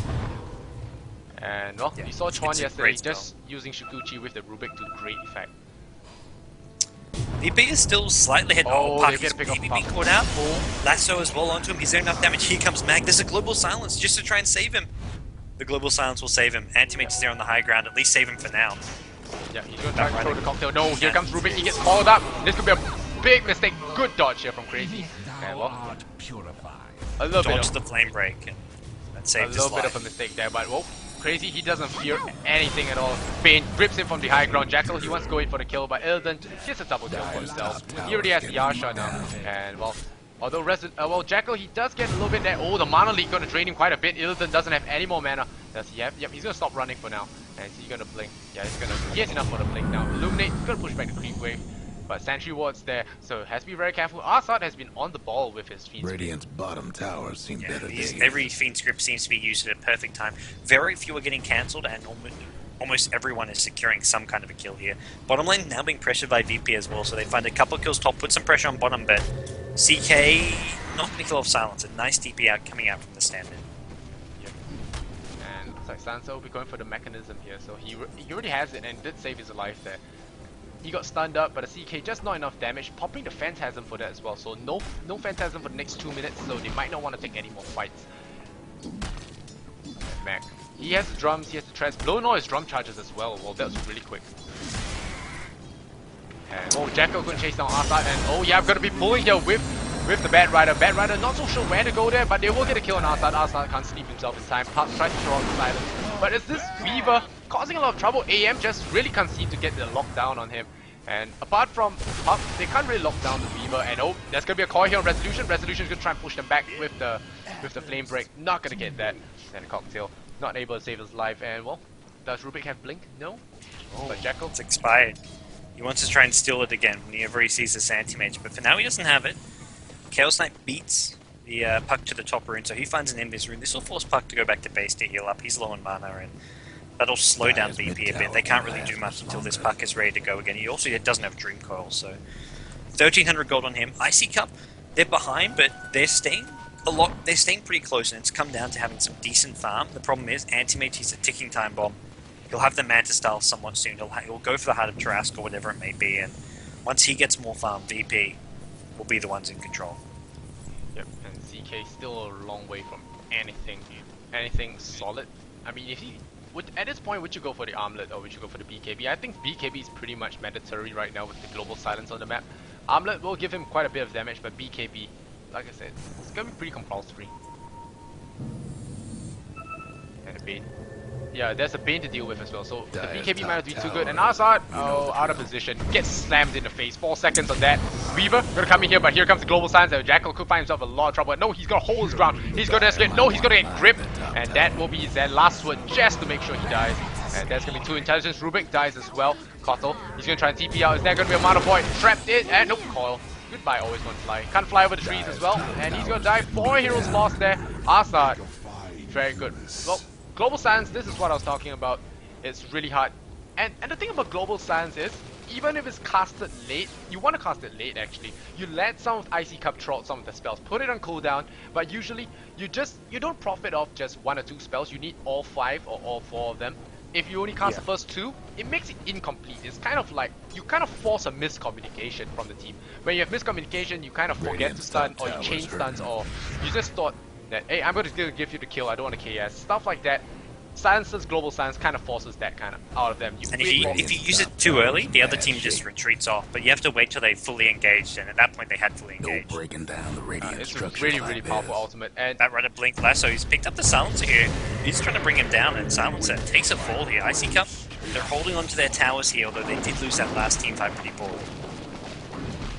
And well, you saw Chuan yesterday just using Shukuchi with the Rubik to great effect. VP is still slightly hit. Oh, Puck is maybe being caught out. Oh. Lasso as well onto him. He's doing enough damage. Here comes Mag. There's a global silence just to try and save him. The global silence will save him. Anti-Mage is there on the high ground. At least save him for now. Yeah, he's gonna try to throw the cocktail. No, here comes Rubik. He gets followed up. This could be a big mistake. Good dodge here from Crazy. And well, a little bit of the flame break, and that saved his life. A little bit of a mistake there, but whoa, Crazy, he doesn't fear anything at all. Bane grips him from the high ground. Jackal, he wants to go in for the kill, but Illidan gets a double kill for himself. He already has the Yarsha now, and well, although Jackal, he does get a little bit there. Oh, the mana leak gonna drain him quite a bit. Illidan doesn't have any more mana. Does he have? Yep, he's gonna stop running for now. And is he gonna blink? Yeah, he has enough for the blink now. Illuminate, he's gonna push back the creep wave. But Sentry Ward's there, so has to be very careful. ars-art has been on the ball with his Fiend Radiant's bottom tower seems better days. Every Fiend script seems to be used at a perfect time. Very few are getting cancelled, and almost everyone is securing some kind of a kill here. Bottom lane now being pressured by VP as well, so they find a couple kills top, put some pressure on bottom, but CK not going to kill off Silence. A nice DP out coming out from the standard. Yep. And looks like Sansa will be going for the mechanism here, so he already has it and did save his life there. He got stunned up, but the CK just not enough damage, popping the Phantasm for that as well, so no Phantasm for the next 2 minutes, so they might not want to take any more fights. And Mac, he has the drums, he has the treads, blowing all his drum charges as well. Well, that was really quick. And oh, Jackal couldn't chase down ars-art, and oh yeah, I'm gonna be pulling here with the Batrider. Batrider not so sure where to go there, but they will get a kill on ars-art. ars-art can't sleep himself in time. Puck tries to throw out the silence, but it's this Weaver causing a lot of trouble. AM just really can't seem to get the lockdown on him. And apart from Puck, they can't really lock down the Weaver. And oh, there's gonna be a call here on Resolution. Resolution's gonna try and push them back with the flame break. Not gonna get that. And a cocktail, not able to save his life. And well, Does Rubik have Blink? No. But Jekyll? It's expired. He wants to try and steal it again whenever he sees this anti-mage, but for now he doesn't have it. Chaos Knight beats the Puck to the top rune, so he finds an Invis rune. This will force Puck to go back to base to heal up. He's low on mana, and that'll slow down VP a bit. They can't really do much until this Puck is ready to go again. He also doesn't have Dream Coil, so 1300 gold on him. iCCup, they're behind, but they're staying They're staying pretty close, and it's come down to having some decent farm. The problem is, Anti-Mage, he's a ticking time bomb. He'll have the Manta style somewhat soon. He'll go for the Heart of Tarrasque or whatever it may be, and once he gets more farm, VP will be the ones in control. Yep, and ZK still a long way from anything solid. I mean, if he would at this point, would you go for the Armlet or would you go for the BKB? I think BKB is pretty much mandatory right now with the global silence on the map. Armlet will give him quite a bit of damage, but BKB, like I said, it's gonna be pretty compulsory. And a Bane. Yeah, there's a Bane to deal with as well, so the BKB might not be too good. And ars-art, oh, out of position, gets slammed in the face. 4 seconds on that. Weaver gonna come in here, but here comes the global silence. Jackal could find himself a lot of trouble. But no, he's gonna hold his ground. He's gonna escape. No, he's gonna get gripped, and that will be his last word just to make sure he dies. And there's gonna be 2 intelligence. Rubik dies as well. Kotal, he's gonna try and TP out. Is there gonna be a Mana Void trapped in? And nope, Coil. Goodbye, always gonna fly. Can't fly over the trees as well, and he's gonna die. 4 heroes lost there. ars-art, very good. Well, global silence, this is what I was talking about. It's really hard. And the thing about global silence is, even if it's casted late, you want to cast it late actually. You let some of iCCup throw out some of the spells, put it on cooldown, but usually you don't profit off just 1 or 2 spells. You need all 5 or all 4 of them. If you only cast the first 2, it makes it incomplete. It's kind of like, you kind of force a miscommunication from the team. When you have miscommunication, you kind of forget to stun, or you change stuns, or you just thought that, hey, I'm going to give you the kill, I don't want to KS. Stuff like that. Silence's global silence kind of forces that kind of out of them. And if you use it too early, the other team just retreats off. But you have to wait till they fully engaged, and at that point they had fully engaged. Breaking down the radiant it's a really powerful ultimate. And that Rider Blink Lasso, he's picked up the Silencer here. He's trying to bring him down, and Silencer takes a fall here. iCCup, they're holding on to their towers here, although they did lose that last team fight pretty poorly.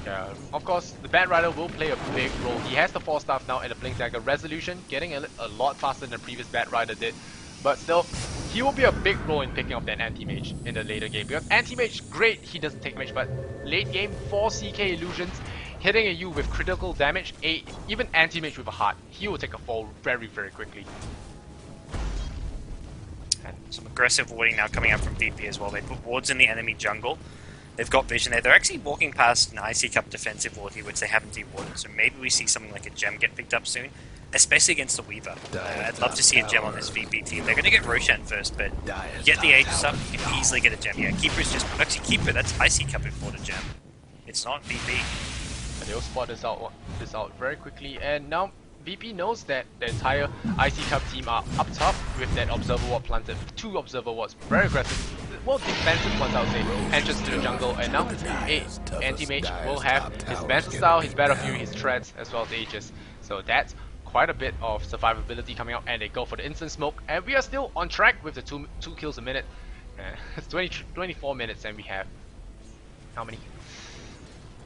Yeah, of course, the Bat Rider will play a big role. He has the 4 staff now and the Blink Dagger. Resolution getting a lot faster than the previous Bat Rider did. But still, he will be a big role in picking up that Anti-Mage in the later game. Because Anti-Mage, great, he doesn't take much, but late game, 4 CK illusions, hitting at you with critical damage, even Anti-Mage with a heart, he will take a fall very quickly. And some aggressive warding now coming up from VP as well. They put wards in the enemy jungle. They've got vision there. They're actually walking past an iCCup defensive ward here, which they haven't de-warded, so maybe we see something like a gem get picked up soon. Especially against the Weaver. I'd love to see a gem on this VP team. They're going to get Roshan first, but you get the Aegis up, you can easily get a gem. Yeah, Keeper's just... Actually, Keeper, that's iCCup if bought a gem. It's not VP. And they'll spot this out very quickly, and now VP knows that the entire iCCup team are up top with that Observer Ward planted. 2 Observer Wards, very aggressive. Well, defensive ones, I would say. Entrance to the jungle, and now Anti-Mage will have his Manta Style, his Battle Fury, his Treads, as well as Aegis. So that's quite a bit of survivability coming out, and they go for the instant smoke, and we are still on track with the two kills a minute. It's 24 minutes, and we have how many?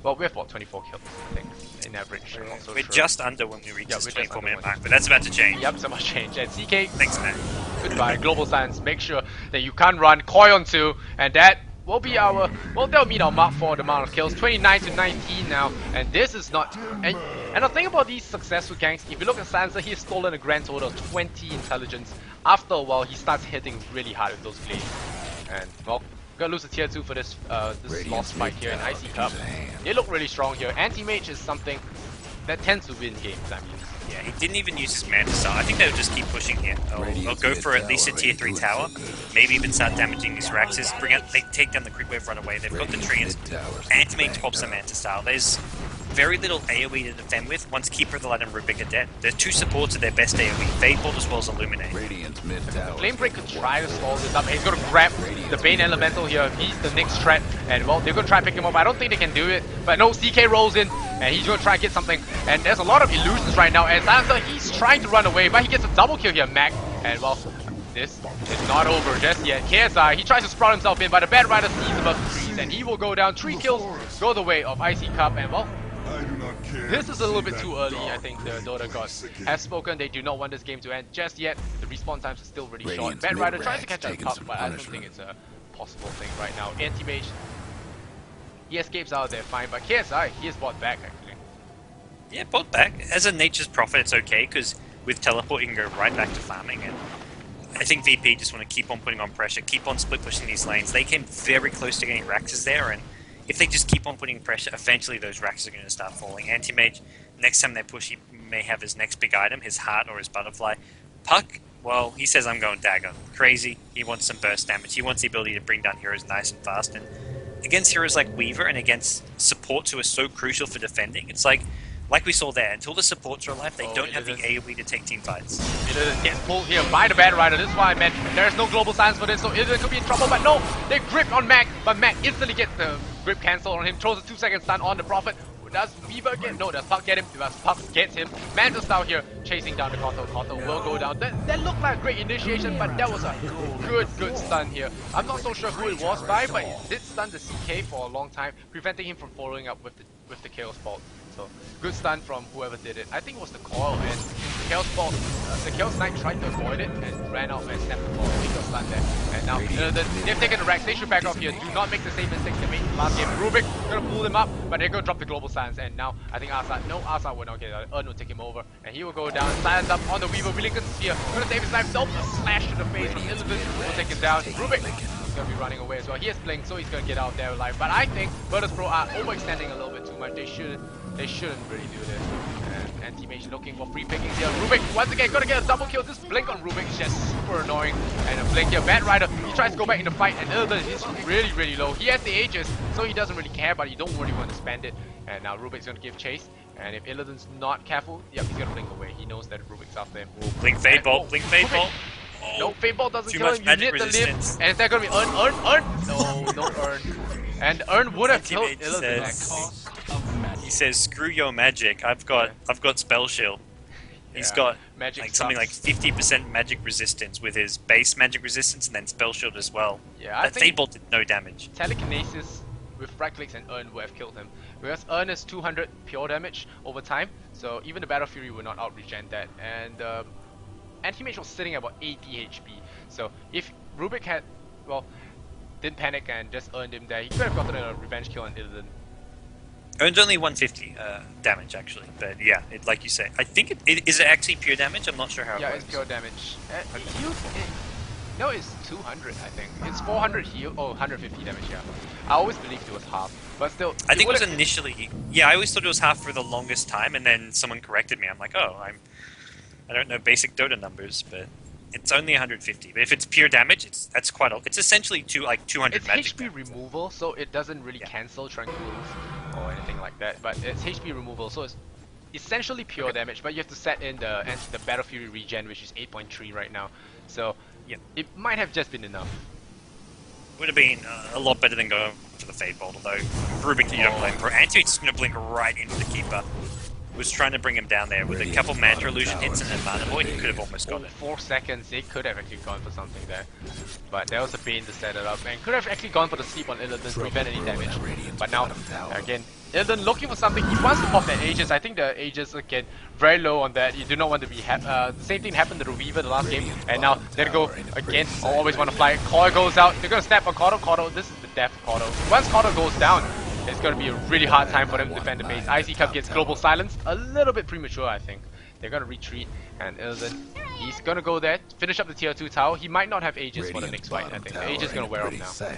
Well, we have what, 24 kills, I think, in average. We're just under when we reach this 24-minute mark, but that's about to change. Yep, so much change. And CK, thanks, man. Goodbye. Global silence. Make sure that you can't run. Koi on 2, and that will be our, well, that'll meet our mark for the amount of kills. 29 to 19 now, and this is not, and the thing about these successful ganks, if you look at Sansa, he's stolen a grand total of 20 intelligence. After a while, he starts hitting really hard with those blades. And, well, gonna lose a tier 2 for this lost fight here in iCCup. They look really strong here. Anti-Mage is something that tends to win games, I mean. Yeah, he didn't even use his Manta Style. I think they'll just keep pushing here. They'll go for at least a tier 3 tower. Maybe even start damaging these Raxes. They take down the creep wave, run away. They've got the treants. Anti-Mage pops the Manta Style. There's very little AoE to defend with once Keeper of the Light and Rubik are dead. There's 2 supports at their best AoE. Fatebolt as well as Illuminate. Flamebreak could try to stall this up. He's gonna grab the Bane Elemental here. He's the next threat. And well, they're gonna try and pick him up. I don't think they can do it. But no, CK rolls in. And he's gonna try and get something. And there's a lot of illusions right now. And Sansa, he's trying to run away. But he gets a double kill here, Mac. And well, this is not over just yet. KSI, he tries to sprout himself in. But the Bat Rider sees above the trees. And he will go down. 3 kills go the way of iCCup. And well, this is a little bit too early. I think the Dota gods have spoken. They do not want this game to end just yet. The respawn times are still really short. Radiant's Bad Rider tries to mid-ranks catch a taking cup, some but I don't punishment. think it's a possible thing right now. Anti-Mage, he escapes out there fine, but KSI, he is brought back actually. Yeah, bought back. As a Nature's Prophet, it's okay, because with Teleport, you can go right back to farming. And I think VP just want to keep on putting on pressure, keep on split pushing these lanes. They came very close to getting Raxes there, and if they just keep on putting pressure, eventually those Raxes are going to start falling. Anti-Mage, next time they push, he may have his next big item, his heart or his butterfly. Puck, well, he says I'm going dagger. Crazy. He wants some burst damage. He wants the ability to bring down heroes nice and fast. And against heroes like Weaver and against supports who are so crucial for defending, it's like we saw there, until the supports are alive, they don't have the AoE to take team fights. Illidan gets pulled here by the Bad Rider. This is why I meant there's no global silence for this, so Illidan could be in trouble, but no! They grip on Mac, but Mac instantly gets the grip cancel on him, throws a 2-second stun on the Prophet. Does Weaver get? No, does Puck get him? Does Puck gets him? Mantis down here, chasing down the Koto. Koto will go down. That looked like a great initiation, but that was a good stun here. I'm not so sure who it was by, but it did stun the CK for a long time, preventing him from following up with the Chaos Bolt. So good stun from whoever did it. I think it was the Coil, and the Chaos Bolt, the Chaos Knight tried to avoid it and ran out and snapped the ball. He got stunned there. And now they've taken the Rax. They should back off here. Do not make the same mistakes they made last game. Rubik gonna pull him up, but they're gonna drop the global silence. And now I think ars-art will not get it. Will take him over, and he will go down. Silence up on the Weaver. Willingham Sphere gonna save his life. Nope, a slash to the face from Illidan will take him down. Rubik is gonna be running away as well. He has Blink, so he's gonna get out there alive. But I think Virtus Pro are overextending a little bit too much. They shouldn't really do this. And Anti-Mage looking for free pickings here. Rubik once again gonna get a double kill. This Blink on Rubik is just super annoying. And a Blink here. Bad Rider, he tries to go back in the fight, and Illidan is really low. He has the Aegis, so he doesn't really care, but you don't really want to spend it. And now Rubik's gonna give chase. And if Illidan's not careful, yep, he's gonna blink away. He knows that Rubik's after him. Blink Fade Bolt, Blink Fade Bolt. No, Fade Bolt doesn't Too kill much him. You magic need the resistance. lift. And is that gonna be Earn? No Earn. And Earn would have killed Anti-Mage Illidan says- actually. He says, "Screw your magic. I've got spell shield." He's Yeah, got magic like something like sucks. 50% magic resistance with his base magic resistance and then spell shield as well. Yeah, I That think Fade Bolt did no damage. Telekinesis with right clicks and Earn would have killed him. Because Earn is 200 pure damage over time, so even the Battle Fury will not out-regen that. And Anti-Mage was sitting at about 80 HP. So if Rubik had, well, didn't panic and just earned him there, he could have gotten a revenge kill on Illidan. Earns only 150 damage actually, but yeah, like you say, I think is it actually pure damage? I'm not sure how. Yeah, it it's works. pure damage. No, it's 200, I think. It's 400 heal. Oh, 150 damage, yeah. I always believed it was half, but still. I think it was initially. Yeah, I always thought it was half for the longest time, and then someone corrected me. I'm like, oh, I don't know basic Dota numbers, but it's only 150. But if it's pure damage, that's quite. It's essentially 200 It's magic. HP removal, so it doesn't really cancel Tranquils or anything like that. But it's HP removal, so it's essentially pure damage. But you have to set in the Battle Fury regen, which is 8.3 right now. So it might have just been enough. Would have been a lot better than going for the Fade Bolt, although Rubik, you don't blame for Anti, just going to blink right into the Keeper. Was trying to bring him down there with a couple Mantra Illusion hits and then Mana Void, he could have almost got it. 4 seconds, they could have actually gone for something there. But there was a Bane to set it up, and could have actually gone for the sleep on Illidan to prevent any damage. But now, again, Illidan looking for something, he wants to pop that Aegis. I think the Aegis, again, very low on that. You do not want to be, the same thing happened to the Weaver the last game, and now they go again, always want to fly. Coil goes out, they're going to snap on Koto. This is the death of Koto. Once Koto goes down, it's going to be a really hard time for them to defend the base. iCCup gets global silence, a little bit premature I think. They're going to retreat, and Illidan, he's going to go there, finish up the tier 2 tower. He might not have Aegis for the next fight, I think. Aegis is going to wear off now.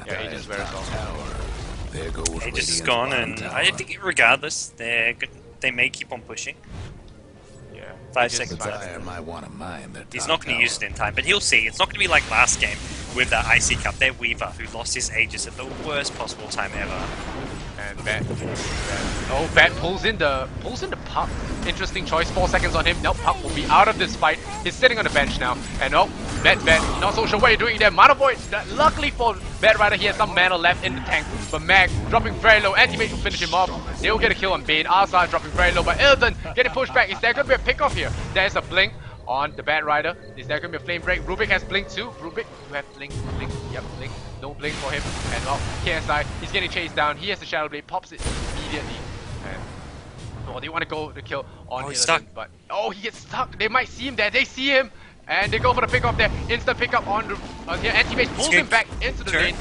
Yeah, Aegis wears off. There goes Aegis is gone, and I think regardless, they may keep on pushing. Yeah, 5 Aegis seconds is left. Corsair might want to mine their He's top not going to use it in time, but he'll see. It's not going to be like last game with the iCCup. Their Weaver, who lost his Aegis at the worst possible time ever. And Bat pulls in the Puck. Interesting choice. 4 seconds on him. Nope, Puck will be out of this fight. He's sitting on the bench now. And oh, Bat, not so sure what you're doing there. Mana Void. Luckily for Bat Rider, he has some mana left in the tank. But Mag dropping very low. Anti-Mage will finish him off. They will get a kill on Bane. ars-art dropping very low. But Illidan getting pushed back. Is there going to be a pick off here? There's a blink on the Bat Rider. Is there going to be a flame break? Rubik has blink too. Rubik, you have blink. Yep, blink. No blink for him. And oh, KSI, he's getting chased down. He has the Shadow Blade, pops it immediately. And Oh, they want to go the kill on he's Illidan, stuck. but he gets stuck. They might see him there. They see him, and they go for the pick off there. Instant pick up on here. Anti-Mage pulls him back into the lane,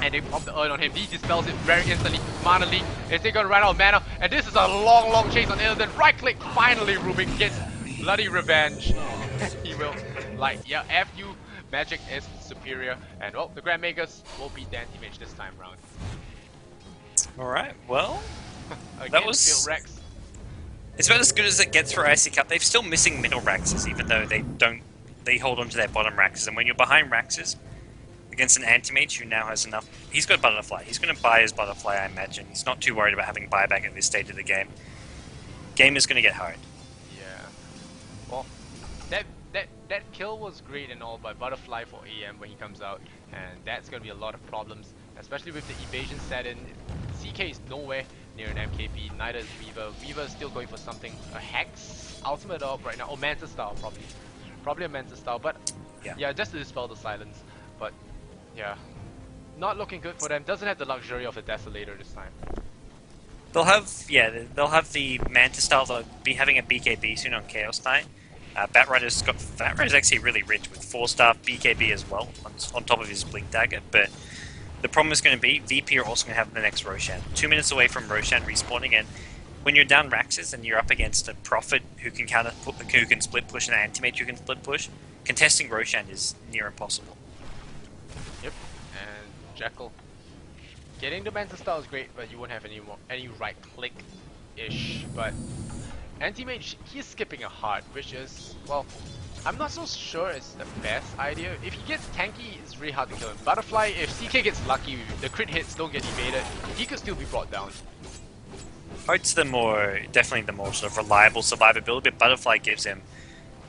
and they pop the urn on him. He dispels it very instantly. Mana leak. Is he gonna run out of mana? And this is a long chase on Illidan. Right click. Finally, Rubik gets bloody revenge. He will, F you. Magic is superior, and well, the Grand Makers will beat the Anti-Mage this time round. Alright, well, Again, that was... Field Rex. It's about as good as it gets for iCCup. They're still missing middle Raxes, even though they hold on to their bottom Raxes. And when you're behind Raxes, against an Anti-Mage who now has enough... He's got Butterfly. He's going to buy his Butterfly, I imagine. He's not too worried about having buyback at this stage of the game. Game is going to get hard. Yeah. Well, that kill was great and all, but Butterfly for AM when he comes out, and that's going to be a lot of problems, especially with the evasion set in. CK is nowhere near an MKP, neither is Weaver. Weaver is still going for something, a Hex, Ultimate Orb right now, or Manta Style probably. Probably a Manta Style, but yeah, just to dispel the silence. But yeah, not looking good for them. Doesn't have the luxury of the Desolator this time. They'll have the Manta Style. They'll be having a BKB soon on Chaos Knight. Batrider's actually really rich with 4-star BKB as well on top of his Blink Dagger, but the problem is going to be VP are also going to have the next Roshan. 2 minutes away from Roshan respawning, and when you're down Raxes and you're up against a Prophet who can split push and an Anti-Mage who can split push, contesting Roshan is near impossible. Yep, and Jekyll. Getting the Manta Style is great, but you won't have any right click-ish, but Anti-Mage, he's skipping a heart, which is, well, I'm not so sure it's the best idea. If he gets tanky, it's really hard to kill him. Butterfly, if CK gets lucky, the crit hits don't get evaded, he could still be brought down. Heart's definitely the more sort of reliable survivability, but Butterfly gives him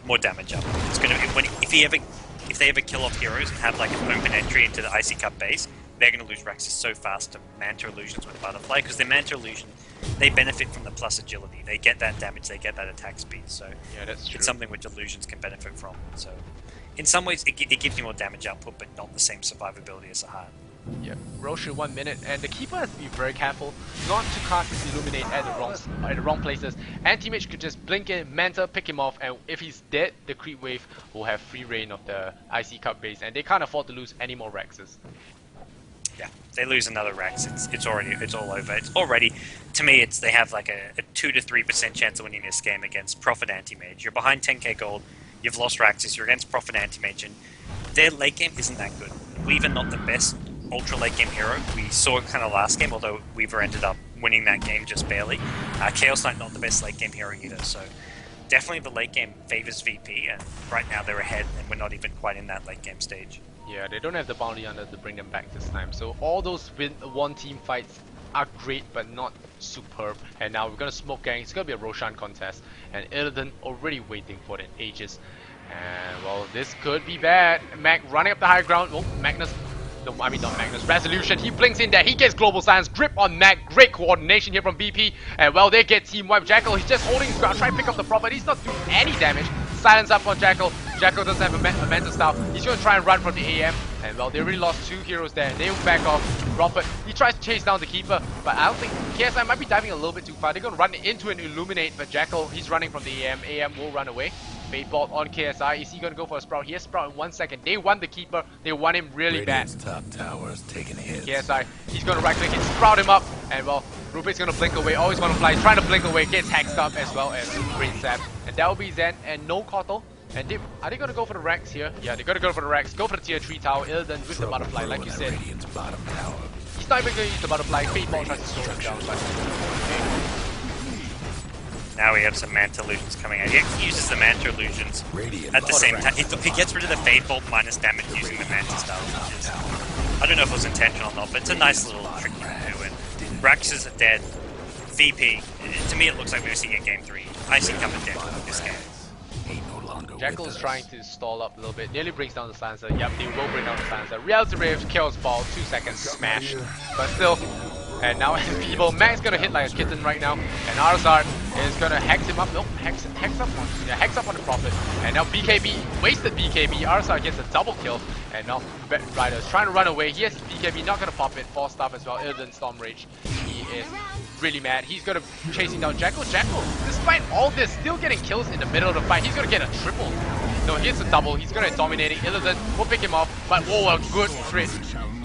more damage up. It's gonna if they ever kill off heroes and have like an open entry into the iCCup base, they're going to lose Raxes so fast to Manta Illusions with Butterfly, because their Manta Illusion, they benefit from the plus agility. They get that damage, they get that attack speed, so yeah, that's true. It's something which Illusions can benefit from. So in some ways, it gives you more damage output, but not the same survivability as a heart. Yeah, Roshan 1 minute, and the Keeper has to be very careful not to cast his Illuminate at the wrong places. Anti-Mage could just blink in, Manta, pick him off, and if he's dead, the Creep Wave will have free reign of the iCCup base, and they can't afford to lose any more Raxes. Yeah, they lose another Rax, it's all over. It's already, to me, they have like a 2 to 3% chance of winning this game against Prophet Anti-Mage. You're behind 10k gold, you've lost Raxes, you're against Prophet Anti-Mage, and their late game isn't that good. Weaver not the best ultra late game hero. We saw it kind of last game, although Weaver ended up winning that game just barely. Chaos Knight not the best late game hero either, so definitely the late game favors VP, and right now they're ahead, and we're not even quite in that late game stage. Yeah, they don't have the bounty under to bring them back this time. So all those one team fights are great, but not superb. And now we're gonna smoke gang. It's gonna be a Roshan contest, and Illidan already waiting for the ages. And well, this could be bad. Mag running up the high ground. Oh, Magnus. No, I mean not Magnus. Resolution. He blinks in there. He gets global silence. Grip on Mag. Great coordination here from BP. And well, they get team wipe. Jackal. He's just holding his ground, trying to pick up the Prophet. He's not doing any damage. Silence up on Jackal. Jackal doesn't have a Manta Style. He's going to try and run from the AM. And well, they already lost 2 heroes there. They will back off. Prophet, he tries to chase down the Keeper, but I don't think KSI might be diving a little bit too far. They're going to run into an Illuminate, but Jackal, he's running from the AM. AM will run away. Fate Bolt on KSI. Is he going to go for a Sprout? He has Sprout in 1 second. They won the Keeper. They won him really bad. Top towers taking hits. KSI, he's going to right click and Sprout him up. And well, Rubik's going to blink away. Always going to fly. Trying to blink away. Gets hexed up as well as Brain Sap. And that will be Zen and no Kotal. And are they going to go for the Rex here? Yeah, they're going to go for the Rex. Go for the tier 3 tower. Illidan with the Butterfly, like you said. Bottom tower. He's not even going to use the Butterfly. Fate Bolt tries to slow him down, but okay. Now we have some Manta Illusions coming out. He uses the Manta Illusions at the same time. He gets rid of the Fade Bolt minus damage using the Manta Style, which is, I don't know if it was intentional or not, but it's a nice little trick you can do. And Raxes are dead. VP, to me it looks like we're seeing a game 3. iCCup is dead in this game. Jackal is trying to stall up a little bit, nearly brings down the Silencer. Yep, they will bring down the Silencer. Reality Rave, Chaos Ball, 2 seconds, smash. But still, and now Feeble, Mag's gonna hit like a kitten right now, and ars-art is gonna hex him up. Nope, hex up on the Prophet. And now BKB, wasted BKB, ars-art gets a double kill, and now Rider's trying to run away. He has BKB, not gonna pop it, 4 stuff as well, Illidan Storm Rage. He is really mad. He's gonna chasing down Jackal. Jackal, despite all this, still getting kills in the middle of the fight. He's gonna get a triple. No, he gets a double. He's gonna dominating. Illidan will pick him off, but whoa, a good crit.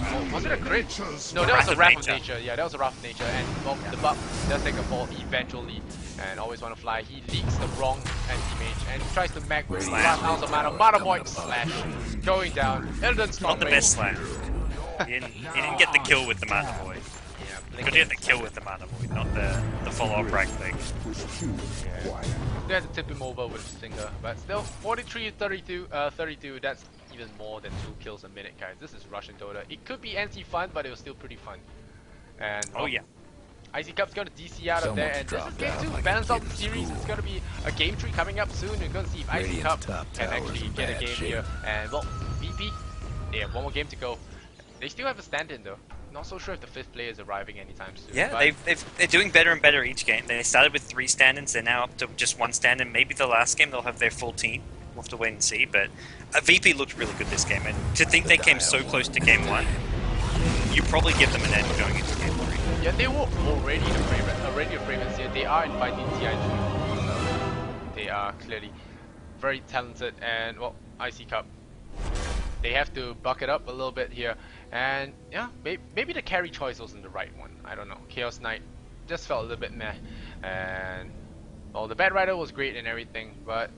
Oh, was it a crit? No, that was a Wrath of Nature. Yeah, that was a Wrath of Nature. And well, the buff does take a fall eventually. And always want to fly. He leaks the wrong anti-mage and tries to mag with last ounce of mana. Mana Void slash going down. Illidan's Not the best slam. He didn't get the kill with the Mana Void. Yeah, He could get the kill with the Mana Void, not the follow-up right click. Yeah. They had to tip him over with Stinger, but still 43-32, that's even more than 2 kills a minute, guys. This is Russian Dota. It could be anti-fun, but it was still pretty fun. And Oh yeah. iCCup's gonna DC out of there, and this is game 2. Balance out the series. It's gonna be a game 3 coming up soon. We're gonna see if iCCup can actually get a game here. And well, VP, they have 1 more game to go. They still have a stand-in though. Not so sure if the 5th player is arriving anytime soon. Yeah, they're doing better and better each game. They started with 3 stand-ins, they're now up to just 1 stand-in. Maybe the last game they'll have their full team. We'll have to wait and see. But VP looked really good this game, and to think they came so close to game 1, you probably give them an edge going into game 3. Yeah, they were already the favorites here. They are inviting TI3. So they are clearly very talented, and well, iCCup, they have to buck it up a little bit here. And yeah, maybe the carry choice wasn't the right one. I don't know. Chaos Knight just felt a little bit meh. And well, the Bad Rider was great and everything, but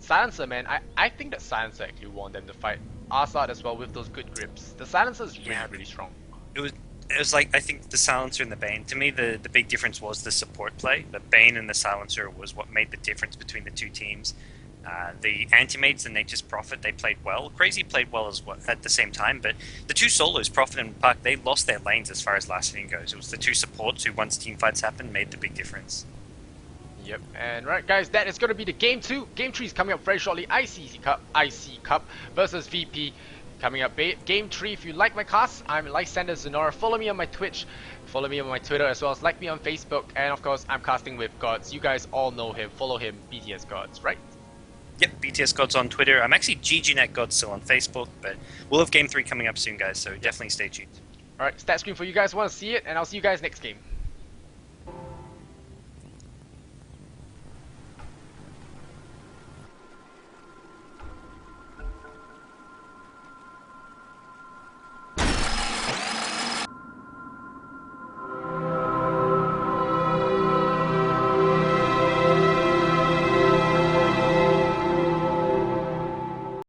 Silencer, man, I think that Silencer actually won them the fight. ars-art as well with those good grips. The Silencer is really strong. It was like, I think the Silencer and the Bane, to me the big difference was the support play. The Bane and the Silencer was what made the difference between the 2 teams. The Anti-Mates and Nature's Prophet, they played well. Crazy played well as well at the same time, but the 2 solos, Prophet and Puck, they lost their lanes as far as last inning goes. It was the 2 supports who, once team fights happened, made the big difference. Yep, and right guys, that is going to be the game 2. Game 3 is coming up very shortly. iCCup versus VP coming up. Game 3, if you like my cast, I'm Lysander Zenora. Follow me on my Twitch, follow me on my Twitter, as well as like me on Facebook, and of course, I'm casting with Gods. You guys all know him. Follow him, BTS Gods, right? Yep, BTS Gods on Twitter. I'm actually GGNet Gods still on Facebook, but we'll have Game 3 coming up soon, guys, so definitely stay tuned. Alright, stat screen for you guys who want to see it, and I'll see you guys next game.